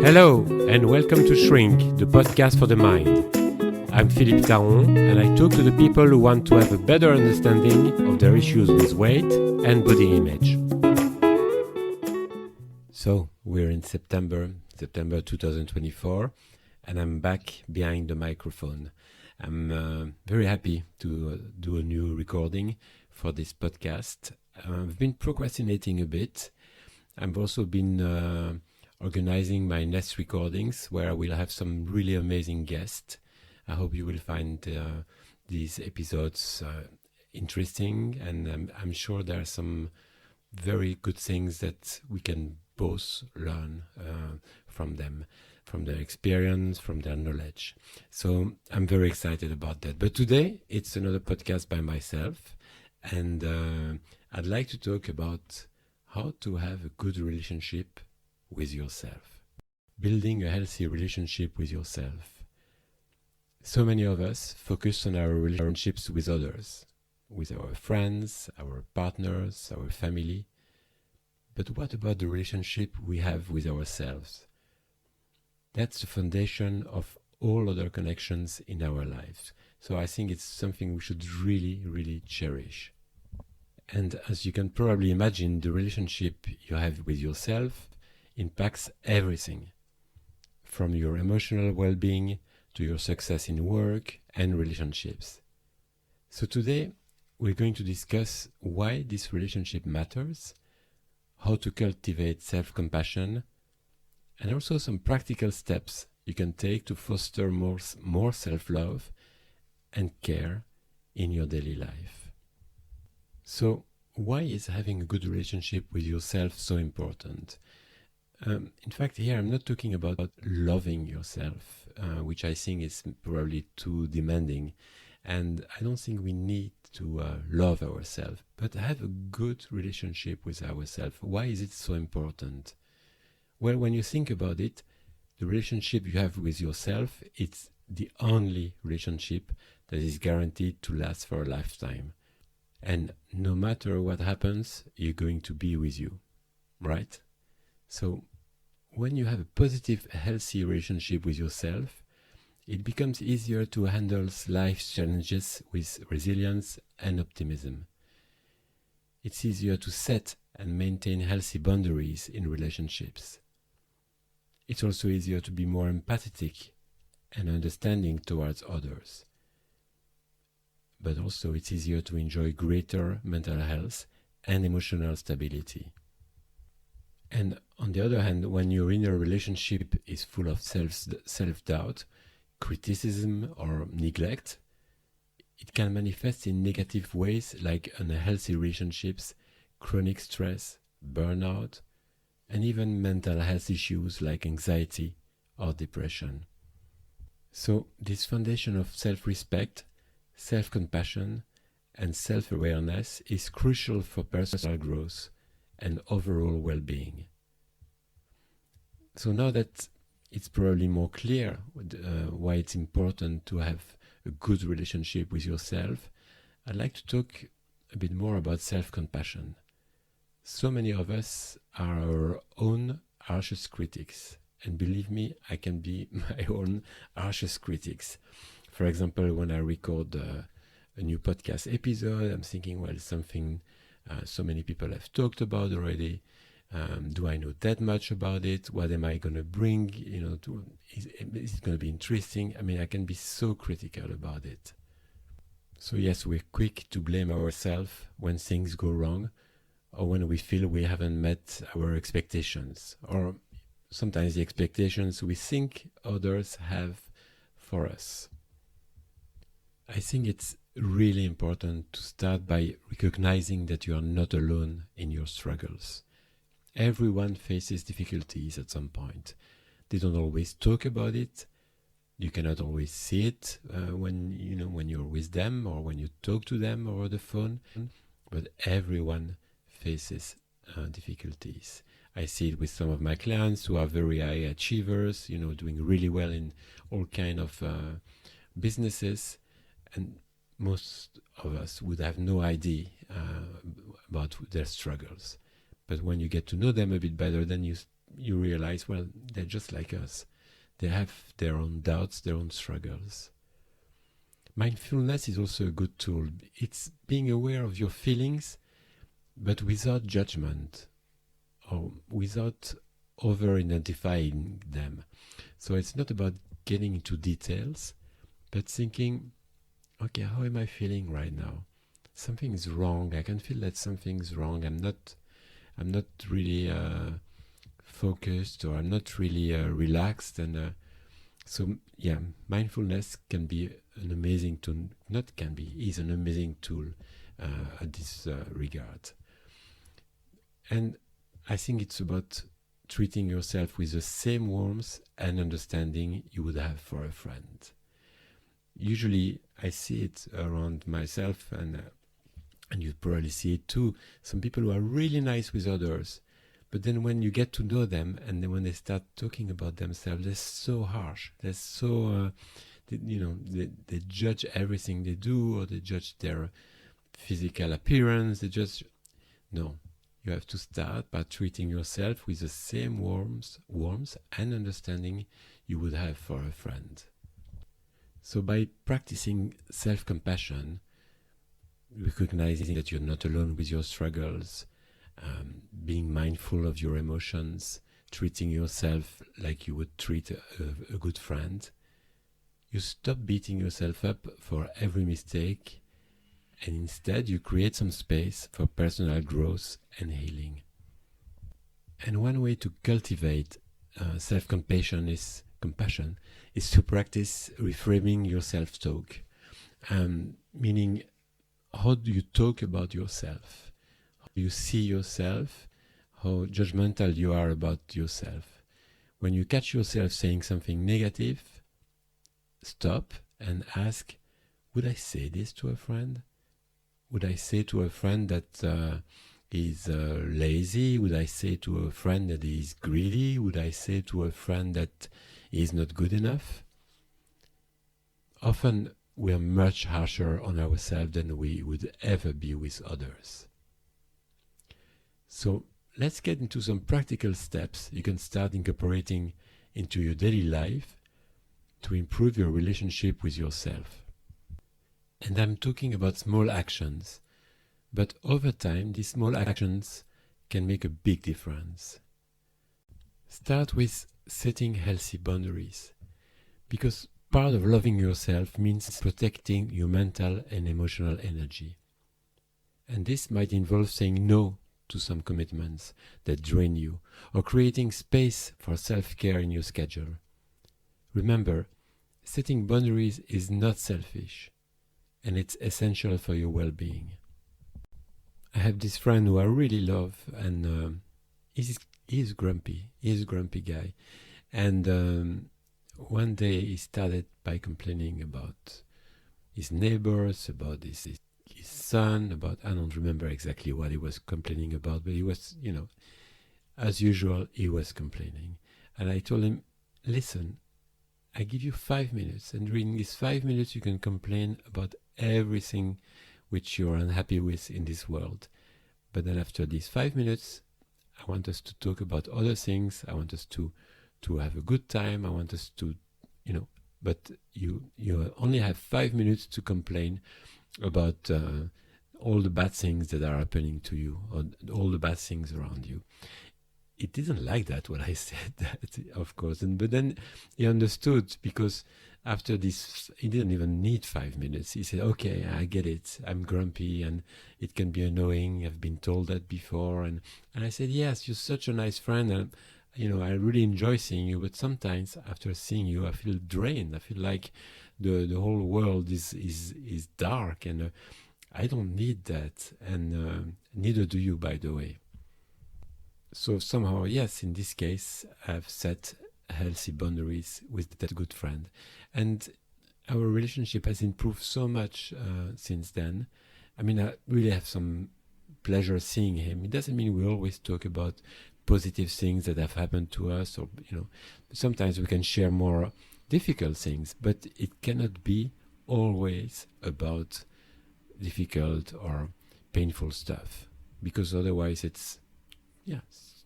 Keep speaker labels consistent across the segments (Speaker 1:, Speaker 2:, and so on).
Speaker 1: Hello, and welcome to Shrink, the podcast for the mind. I'm Philippe and I talk to the people who want to have a better understanding of their issues with weight and body image. So, we're in September 2024, and I'm back behind the microphone. I'm very happy to do a new recording for this podcast. I've been procrastinating a bit. I've also been organizing my next recordings where I will have some really amazing guests. I hope you will find these episodes interesting, and I'm sure there are some very good things that we can both learn from them, from their experience, from their knowledge. So I'm very excited about that. But today it's another podcast by myself, and I'd like to talk about how to have a good relationship with yourself. Building a healthy relationship with yourself. So many of us focus on our relationships with others, with our friends, our partners, our family. But what about the relationship we have with ourselves? That's the foundation of all other connections in our lives. So I think it's something we should really, really cherish. And as you can probably imagine, the relationship you have with yourself impacts everything, from your emotional well-being to your success in work and relationships. So today, we're going to discuss why this relationship matters, how to cultivate self-compassion, and also some practical steps you can take to foster more self-love and care in your daily life. So, why is having a good relationship with yourself so important? In fact, here I'm not talking about loving yourself, which I think is probably too demanding. And I don't think we need to love ourselves, but have a good relationship with ourselves. Why is it so important? Well, when you think about it, the relationship you have with yourself, it's the only relationship that is guaranteed to last for a lifetime. And no matter what happens, you're going to be with you, right? So when you have a positive, healthy relationship with yourself, it becomes easier to handle life's challenges with resilience and optimism. It's easier to set and maintain healthy boundaries in relationships. It's also easier to be more empathetic and understanding towards others. But also it's easier to enjoy greater mental health and emotional stability. And on the other hand, when your inner relationship is full of self-doubt, criticism or neglect, it can manifest in negative ways like unhealthy relationships, chronic stress, burnout, and even mental health issues like anxiety or depression. So this foundation of self-respect, self-compassion, and self-awareness is crucial for personal growth and overall well-being. So now that it's probably more clear why it's important to have a good relationship with yourself, I'd like to talk a bit more about self-compassion. So many of us are our own harshest critics, and believe me, I can be my own harshest critics. For example, when I record a new podcast episode, I'm thinking, well, something so many people have talked about already. Do I know that much about it? What am I going to bring? Is it going to be interesting? I mean, I can be so critical about it. So yes, we're quick to blame ourselves when things go wrong, or when we feel we haven't met our expectations, or sometimes the expectations we think others have for us. I think it's really important to start by recognizing that you are not alone in your struggles. Everyone faces difficulties at some point. They don't always talk about it. You cannot always see it when you're with them or when you talk to them over the phone. But everyone faces difficulties. I see it with some of my clients who are very high achievers, doing really well in all kind of businesses, and most of us would have no idea about their struggles. But when you get to know them a bit better, then you you realize, well, they're just like us. They have their own doubts, their own struggles. Mindfulness is also a good tool. It's being aware of your feelings, but without judgment or without over-identifying them. So it's not about getting into details, but thinking, okay, how am I feeling right now? Something is wrong. I can feel that something's wrong. I'm not really focused, or I'm not really relaxed. And so, yeah, mindfulness can be an amazing tool. Not can be, is an amazing tool at this regard. And I think it's about treating yourself with the same warmth and understanding you would have for a friend. Usually, I see it around myself, and you probably see it too. Some people who are really nice with others, but then when you get to know them, and then when they start talking about themselves, they're so harsh. They're so, they judge everything they do, or they judge their physical appearance. No. You have to start by treating yourself with the same warmth and understanding you would have for a friend. So by practicing self-compassion, recognizing that you're not alone with your struggles, being mindful of your emotions, treating yourself like you would treat a good friend, you stop beating yourself up for every mistake, and instead you create some space for personal growth and healing. And one way to cultivate self-compassion is to practice reframing your self-talk, meaning, how do you talk about yourself? How do you see yourself? How judgmental you are about yourself? When you catch yourself saying something negative, stop and ask, would I say this to a friend? Would I say to a friend that is lazy? Would I say to a friend that is greedy? Would I say to a friend that is not good enough? Often we are much harsher on ourselves than we would ever be with others. So let's get into some practical steps you can start incorporating into your daily life to improve your relationship with yourself. And I'm talking about small actions, but over time, these small actions can make a big difference. Start with setting healthy boundaries, because part of loving yourself means protecting your mental and emotional energy. And this might involve saying no to some commitments that drain you, or creating space for self-care in your schedule. Remember, setting boundaries is not selfish, and it's essential for your well-being. I have this friend who I really love, and he's grumpy. He's a grumpy guy. And one day he started by complaining about his neighbors, about his son, about, I don't remember exactly what he was complaining about, but he was, as usual, he was complaining. And I told him, listen, I give you 5 minutes, and during these 5 minutes you can complain about everything which you're unhappy with in this world. But then after these 5 minutes, I want us to talk about other things. I want us to have a good time. I want us to, but you only have 5 minutes to complain about all the bad things that are happening to you, or all the bad things around you. It didn't like that when I said that, of course. But then he understood, because after this, he didn't even need 5 minutes. He said, okay, I get it. I'm grumpy and it can be annoying. I've been told that before. And I said, yes, you're such a nice friend. And, I really enjoy seeing you. But sometimes after seeing you, I feel drained. I feel like the whole world is dark. And I don't need that. And neither do you, by the way. So somehow, yes, in this case, I've set healthy boundaries with that good friend. And our relationship has improved so much since then. I mean, I really have some pleasure seeing him. It doesn't mean we always talk about positive things that have happened to us, or, sometimes we can share more difficult things, but it cannot be always about difficult or painful stuff, because otherwise it's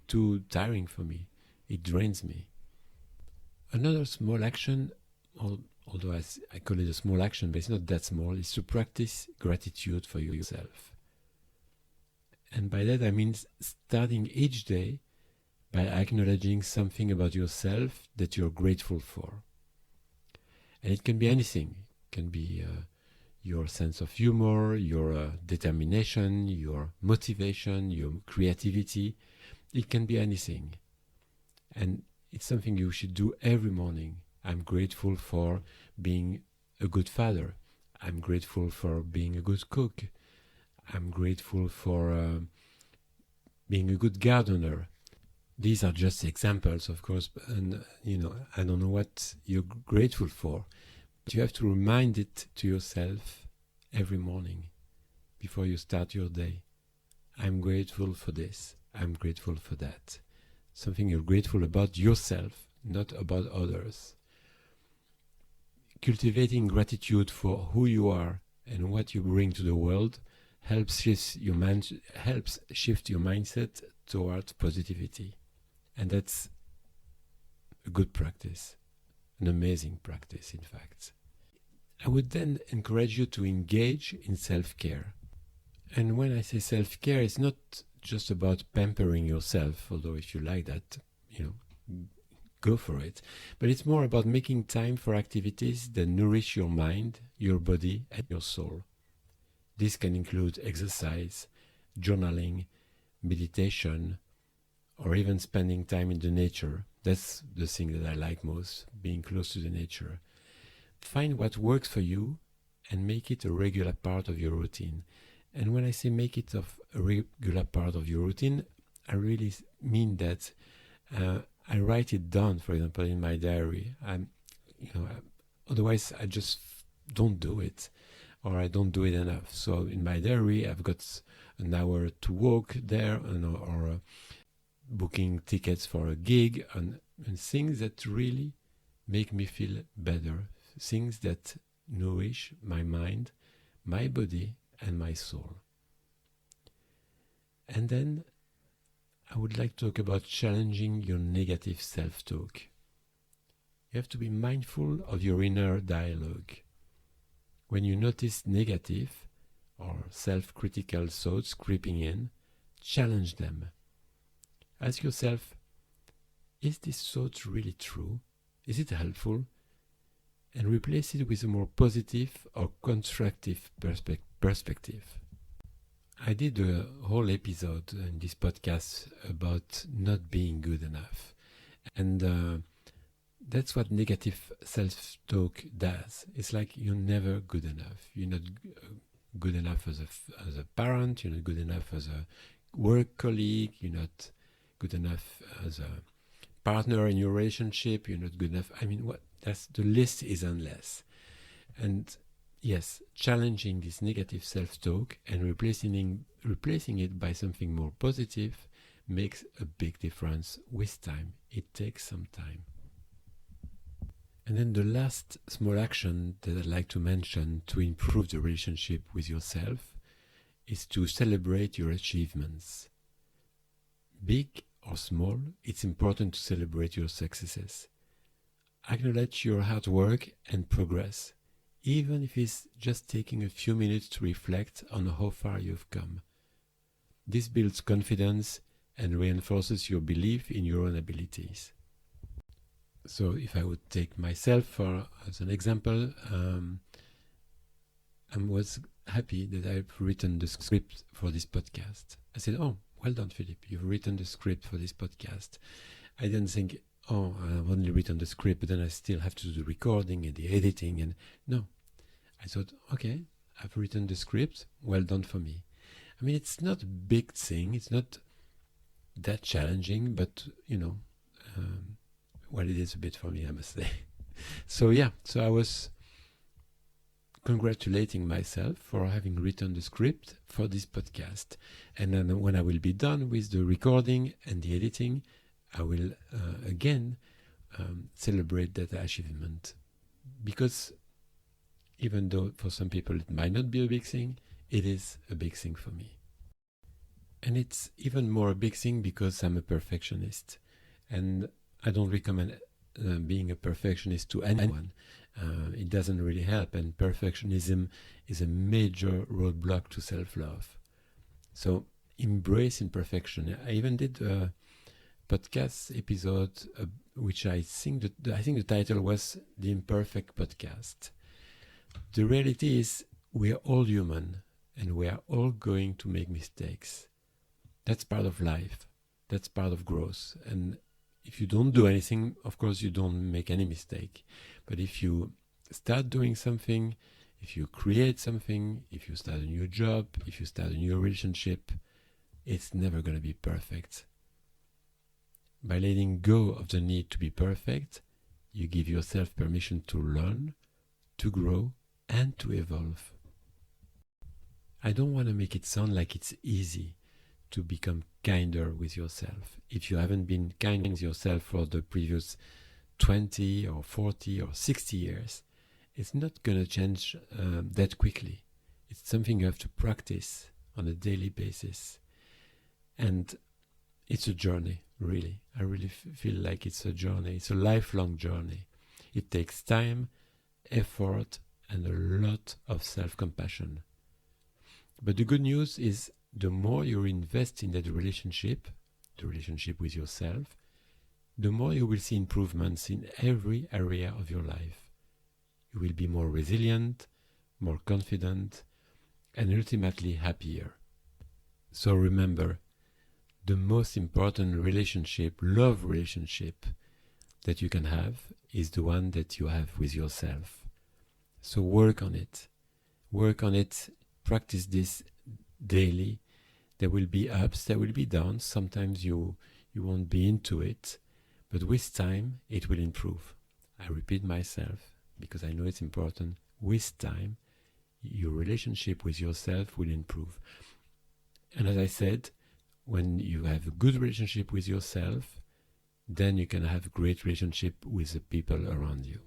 Speaker 1: too tiring for me. It drains me. Another small action, although I call it a small action, but it's not that small, is to practice gratitude for yourself. And by that I mean starting each day by acknowledging something about yourself that you're grateful for. And it can be anything. It can be your sense of humor, your determination, your motivation, your creativity. It can be anything. And it's something you should do every morning. I'm grateful for being a good father. I'm grateful for being a good cook. I'm grateful for being a good gardener. These are just examples, of course, and I don't know what you're grateful for, but you have to remind it to yourself every morning before you start your day. I'm grateful for this. I'm grateful for that. Something you're grateful about yourself, not about others. Cultivating gratitude for who you are and what you bring to the world helps shift your mindset towards positivity. And that's a good practice, an amazing practice, in fact. I would then encourage you to engage in self-care. And when I say self-care, it's not just about pampering yourself, although if you like that, go for it. But it's more about making time for activities that nourish your mind, your body, and your soul. This can include exercise, journaling, meditation, or even spending time in the nature. That's the thing that I like most, being close to the nature. Find what works for you and make it a regular part of your routine. And when I say make it a regular part of your routine, I really mean that I write it down, for example, in my diary. Otherwise I just don't do it, or I don't do it enough. So in my diary, I've got an hour to walk there, or booking tickets for a gig, and things that really make me feel better, things that nourish my mind, my body, and my soul. And then I would like to talk about challenging your negative self-talk. You have to be mindful of your inner dialogue. When you notice negative or self-critical thoughts creeping in, challenge them. Ask yourself, is this thought really true? Is it helpful? And replace it with a more positive or constructive perspective. I did a whole episode in this podcast about not being good enough. And that's what negative self-talk does. It's like you're never good enough. You're not good enough as a parent. You're not good enough as a work colleague. You're not good enough as a partner in your relationship. You're not good enough. The list is endless. And yes, challenging this negative self-talk and replacing it by something more positive makes a big difference with time. It takes some time. And then the last small action that I'd like to mention to improve the relationship with yourself is to celebrate your achievements. Big or small, it's important to celebrate your successes. Acknowledge your hard work and progress, even if it's just taking a few minutes to reflect on how far you've come. This builds confidence and reinforces your belief in your own abilities. So if I would take myself as an example, I was happy that I've written the script for this podcast. I said, oh, well done, Philippe, you've written the script for this podcast. I didn't think, oh, I've only written the script, but then I still have to do the recording and the editing. And no, I thought, okay, I've written the script, well done for me. It's not a big thing. It's not that challenging, but, well, it is a bit for me, I must say. So I was congratulating myself for having written the script for this podcast. And then when I will be done with the recording and the editing, I will again celebrate that achievement. Because even though for some people it might not be a big thing, it is a big thing for me. And it's even more a big thing because I'm a perfectionist. And I don't recommend being a perfectionist to anyone. It doesn't really help, and perfectionism is a major roadblock to self-love. So embrace imperfection. I even did a podcast episode which I think the title was The Imperfect Podcast. The reality is we are all human and we are all going to make mistakes. That's part of life. That's part of growth. And if you don't do anything, of course you don't make any mistake. But if you start doing something, if you create something, if you start a new job, if you start a new relationship, it's never going to be perfect. By letting go of the need to be perfect, you give yourself permission to learn, to grow, and to evolve. I don't want to make it sound like it's easy to become kinder with yourself. If you haven't been kind with yourself for the previous 20 or 40 or 60 years, it's not going to change that quickly. It's something you have to practice on a daily basis. And it's a journey, really. I really feel like it's a journey. It's a lifelong journey. It takes time, effort, and a lot of self-compassion. But the good news is the more you invest in that relationship, the relationship with yourself, the more you will see improvements in every area of your life. You will be more resilient, more confident, and ultimately happier. So remember, the most important relationship, love relationship, that you can have is the one that you have with yourself. So work on it. Work on it. Practice this daily. There will be ups, there will be downs. Sometimes you won't be into it, but with time it will improve. I repeat myself because I know it's important. With time, your relationship with yourself will improve. And as I said, when you have a good relationship with yourself, then you can have a great relationship with the people around you.